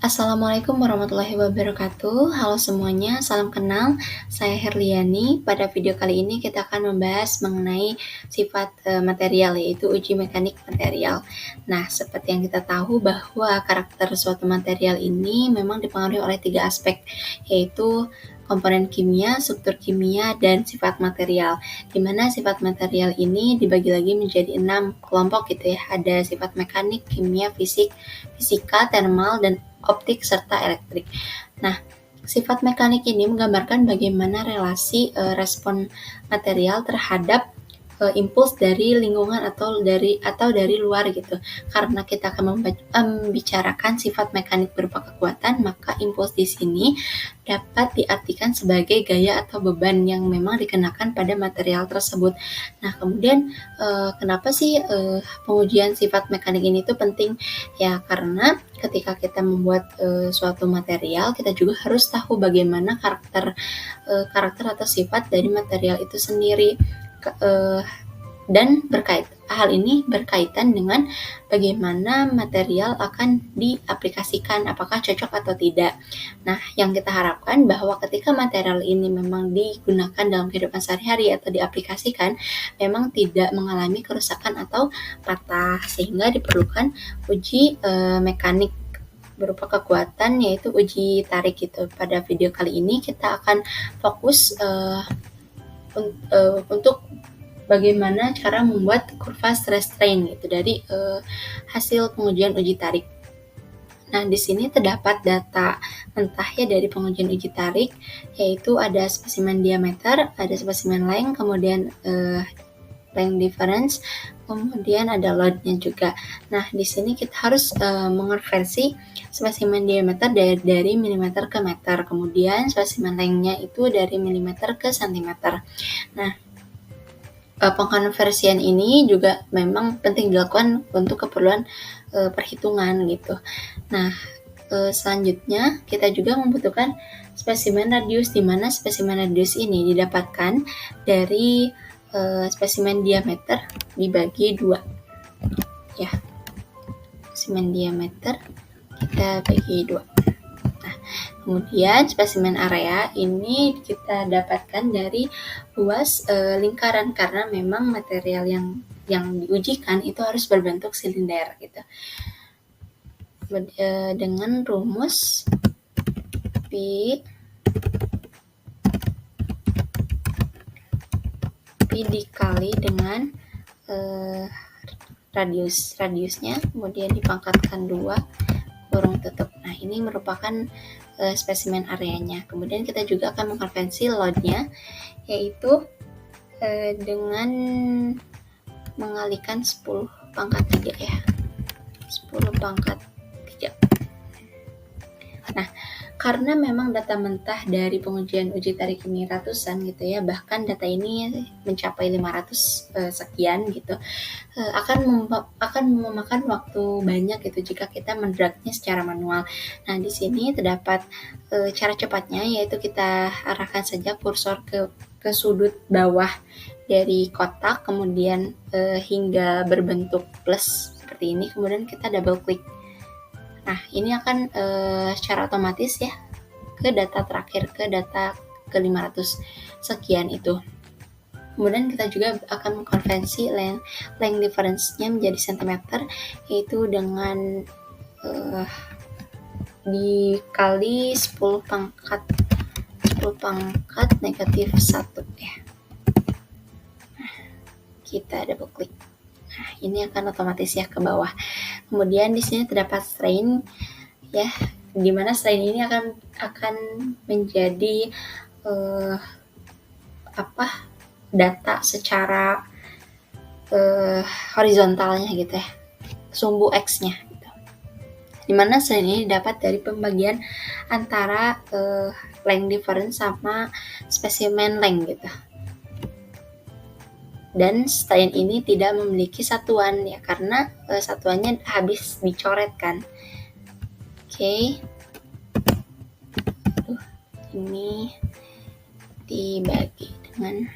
Assalamualaikum warahmatullahi wabarakatuh. Halo semuanya, salam kenal. Saya Herliani. Pada video kali ini kita akan membahas mengenai sifat material, yaitu uji mekanik material. Nah, seperti yang kita tahu bahwa karakter suatu material ini memang dipengaruhi oleh 3 aspek, yaitu komponen kimia, struktur kimia, dan sifat material. Di mana sifat material ini dibagi lagi menjadi 6 kelompok gitu ya. Ada sifat mekanik, kimia, fisika, termal, dan optik, serta elektrik. Nah, sifat mekanik ini menggambarkan bagaimana relasi respon material terhadap impuls dari lingkungan atau dari luar gitu. Karena kita akan membicarakan sifat mekanik berupa kekuatan, maka impuls di sini dapat diartikan sebagai gaya atau beban yang memang dikenakan pada material tersebut. Nah, kemudian kenapa sih pengujian sifat mekanik ini tuh penting? Ya, karena ketika kita membuat suatu material, kita juga harus tahu bagaimana karakter atau sifat dari material itu sendiri. Dan hal ini berkaitan dengan bagaimana material akan diaplikasikan, apakah cocok atau tidak. Nah, yang kita harapkan bahwa ketika material ini memang digunakan dalam kehidupan sehari-hari atau diaplikasikan, memang tidak mengalami kerusakan atau patah, sehingga diperlukan uji mekanik berupa kekuatan, yaitu uji tarik gitu. Pada video kali ini kita akan fokus untuk bagaimana cara membuat kurva stress strain gitu dari hasil pengujian uji tarik. Nah, di sini terdapat data mentah ya dari pengujian uji tarik, yaitu ada spesimen diameter, ada spesimen length, kemudian length difference, kemudian ada load-nya juga. Nah, di sini kita harus mengonversi spesimen diameter dari milimeter ke meter, kemudian spesimen length-nya itu dari milimeter ke sentimeter. Nah, pengkonversian ini juga memang penting dilakukan untuk keperluan perhitungan gitu. Nah, selanjutnya kita juga membutuhkan spesimen radius, di mana spesimen radius ini didapatkan dari spesimen diameter dibagi 2 ya. Spesimen diameter kita bagi 2. Kemudian spesimen area ini kita dapatkan dari luas lingkaran, karena memang material yang diujikan itu harus berbentuk silinder gitu. Dengan rumus P dikali dengan radiusnya, kemudian dipangkatkan 2 kurung tutup. Nah, ini merupakan spesimen areanya. Kemudian kita juga akan mengkonversi load-nya, yaitu dengan mengalikan 10 pangkat 3 ya. 10 pangkat 3. Nah, karena memang data mentah dari pengujian uji tarik ini ratusan gitu ya, bahkan data ini mencapai 500 sekian gitu, akan memakan waktu banyak gitu jika kita mendragnya secara manual. Nah, di sini terdapat cara cepatnya, yaitu kita arahkan saja kursor ke sudut bawah dari kotak, kemudian hingga berbentuk plus seperti ini, kemudian kita double klik. Nah, ini akan secara otomatis ya ke data terakhir, ke data ke 500 sekian itu. Kemudian kita juga akan mengkonversi length difference-nya menjadi centimeter, yaitu dengan dikali 10 pangkat negatif 1 ya. Nah, kita double klik. Nah, ini akan otomatis ya ke bawah. Kemudian di sini terdapat strain ya, di mana strain ini akan menjadi data secara horizontalnya gitu ya, sumbu X-nya gitu. Dimana strain ini dapat dari pembagian antara length difference sama spesimen length gitu. Dan strain ini tidak memiliki satuan ya, karena satuannya habis dicoret kan. Oke. Ini dibagi dengan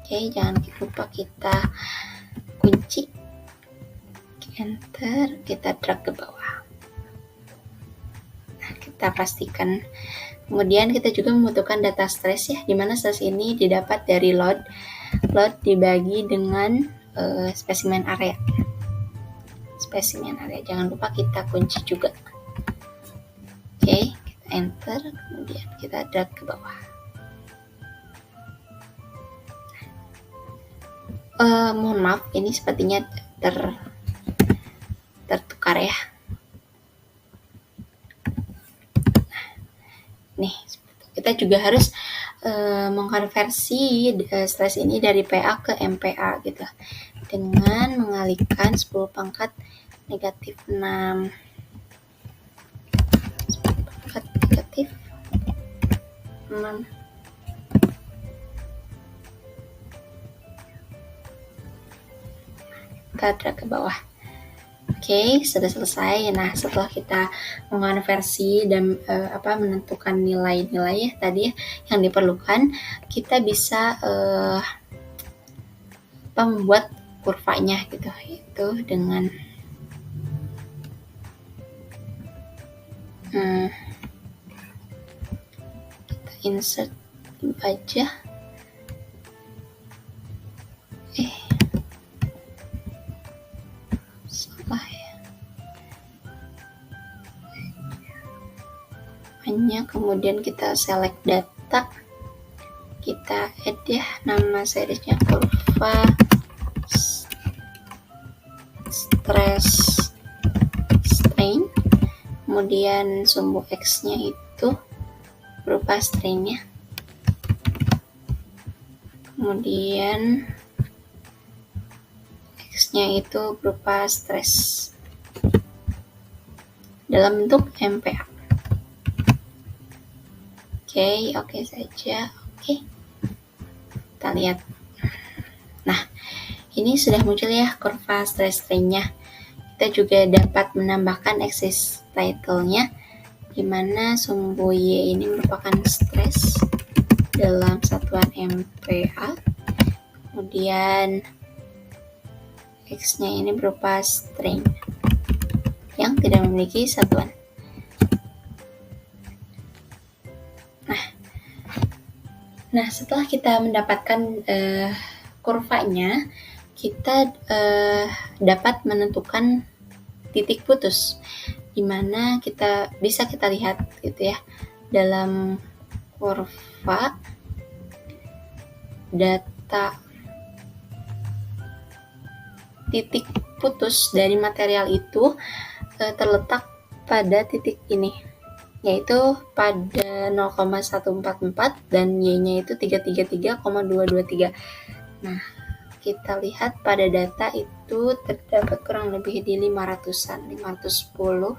jangan lupa kita kunci, enter, kita drag ke bawah. kita pastikan. Kemudian kita juga membutuhkan data stress ya, dimana stress ini didapat dari load dibagi dengan spesimen area. Jangan lupa kita kunci juga. Oke, kita enter, kemudian kita drag ke bawah. Mohon maaf, ini sepertinya tertukar ya. Nih, kita juga harus mengkonversi stress ini dari PA ke MPa gitu, dengan mengalihkan 10 pangkat negatif 6. 10 pangkat negatif 6. Kita drag ke bawah. Oke, sudah selesai. Nah, setelah kita mengonversi dan menentukan nilai-nilai ya tadi ya, yang diperlukan, kita bisa membuat kurvanya gitu, yaitu dengan kita insert aja. Kemudian kita select data, kita add ya, nama seriesnya kurva stress strain, kemudian sumbu X nya itu berupa strainnya, kemudian X nya itu berupa stress dalam bentuk MPa. Oke saja. Oke, kita lihat. Nah, ini sudah muncul ya kurva stress strain-nya. Kita juga dapat menambahkan axis title-nya, di mana sumbu Y ini merupakan stress dalam satuan MPa, kemudian X-nya ini berupa strain yang tidak memiliki satuan. Nah, setelah kita mendapatkan kurvanya, kita dapat menentukan titik putus, di mana kita bisa lihat gitu ya, dalam kurva data titik putus dari material itu terletak pada titik ini, yaitu pada 0,144 dan Y-nya itu 333,223. Nah, kita lihat pada data itu terdapat kurang lebih di 500-an, 510,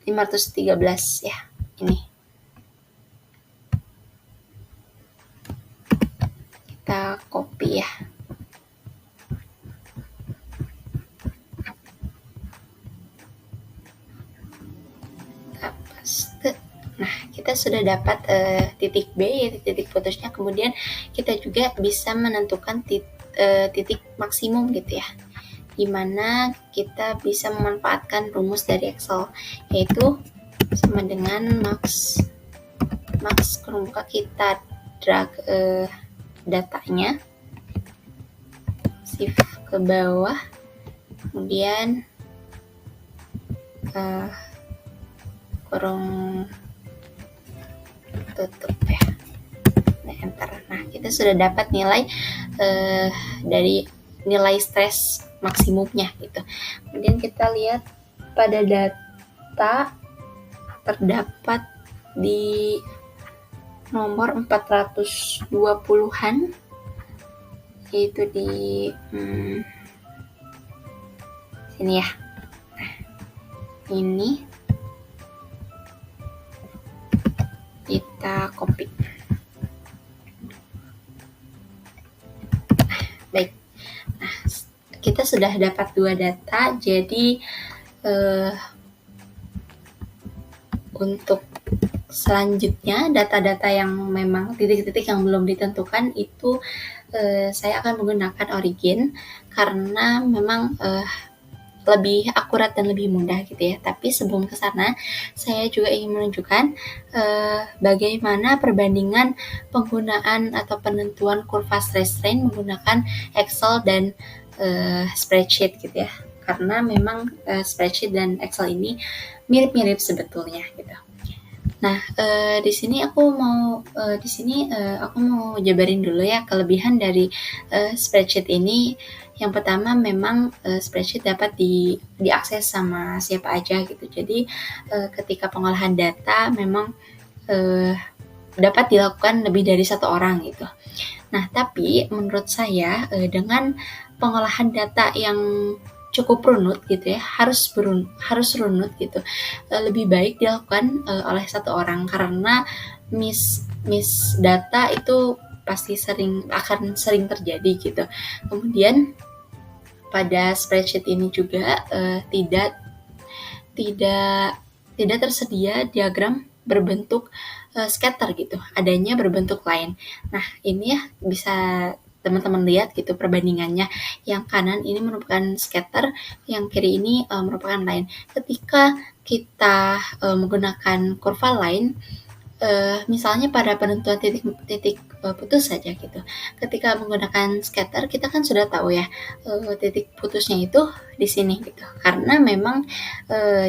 513 ya, ini. Kita copy ya. Nah, kita sudah dapat titik B, yaitu titik putusnya. Kemudian kita juga bisa menentukan titik maksimum gitu ya, dimana kita bisa memanfaatkan rumus dari Excel, yaitu sama dengan max kurung buka, kita drag datanya, shift ke bawah, kemudian kurung tutup ya, nah, enter. Nah, kita sudah dapat nilai dari nilai stres maksimumnya gitu. Kemudian kita lihat pada data terdapat di nomor 420-an, yaitu di sini ya. Nah, ini kita copy. Baik. Nah, kita sudah dapat dua data. Jadi untuk selanjutnya data-data yang memang titik-titik yang belum ditentukan itu saya akan menggunakan origin, karena memang lebih akurat dan lebih mudah gitu ya. Tapi sebelum ke sana, saya juga ingin menunjukkan bagaimana perbandingan penggunaan atau penentuan kurva stress strain menggunakan Excel dan spreadsheet gitu ya. Karena memang spreadsheet dan Excel ini mirip-mirip sebetulnya gitu. Nah, di sini aku mau jabarin dulu ya kelebihan dari spreadsheet ini. Yang pertama memang spreadsheet dapat diakses sama siapa aja gitu. Jadi ketika pengolahan data memang dapat dilakukan lebih dari satu orang gitu. Nah, tapi menurut saya dengan pengolahan data yang cukup runut gitu ya, harus runut gitu, lebih baik dilakukan oleh satu orang karena miss data itu pasti akan sering terjadi gitu. Kemudian pada spreadsheet ini juga tidak tersedia diagram berbentuk scatter gitu, adanya berbentuk line. Nah, ini ya bisa teman-teman lihat gitu perbandingannya. Yang kanan ini merupakan scatter, yang kiri ini merupakan line. Ketika kita menggunakan kurva line, misalnya pada penentuan titik putus saja gitu. Ketika menggunakan scatter, kita kan sudah tahu ya titik putusnya itu di sini gitu. Karena memang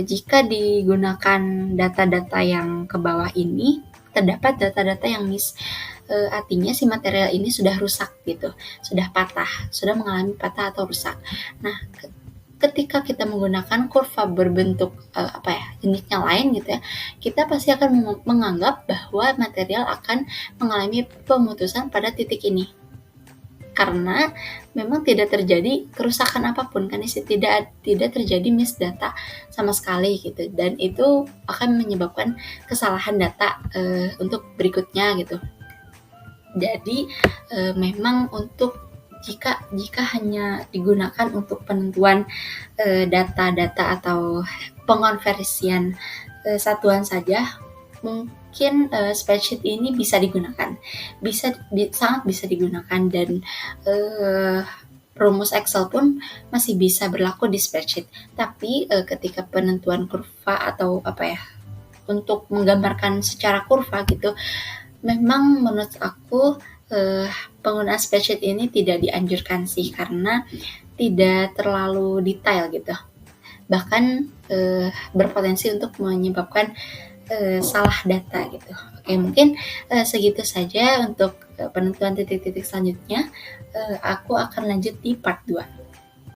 jika digunakan data-data yang ke bawah ini, terdapat data-data yang miss. Artinya si material ini sudah rusak gitu, sudah patah, sudah mengalami patah atau rusak. Nah, ketika kita menggunakan kurva berbentuk jenisnya lain gitu ya, kita pasti akan menganggap bahwa material akan mengalami pemutusan pada titik ini. Karena memang tidak terjadi kerusakan apapun, kan tidak terjadi miss data sama sekali gitu, dan itu akan menyebabkan kesalahan data untuk berikutnya gitu. Jadi memang untuk jika hanya digunakan untuk penentuan data-data atau pengonversian satuan saja, mungkin spreadsheet ini bisa digunakan, sangat bisa digunakan, dan rumus Excel pun masih bisa berlaku di spreadsheet. Tapi ketika penentuan kurva atau untuk menggambarkan secara kurva gitu, memang menurut aku penggunaan spreadsheet ini tidak dianjurkan sih, karena tidak terlalu detail gitu. Bahkan berpotensi untuk menyebabkan salah data gitu. Oke, mungkin segitu saja untuk penentuan titik-titik selanjutnya. Aku akan lanjut di part 2.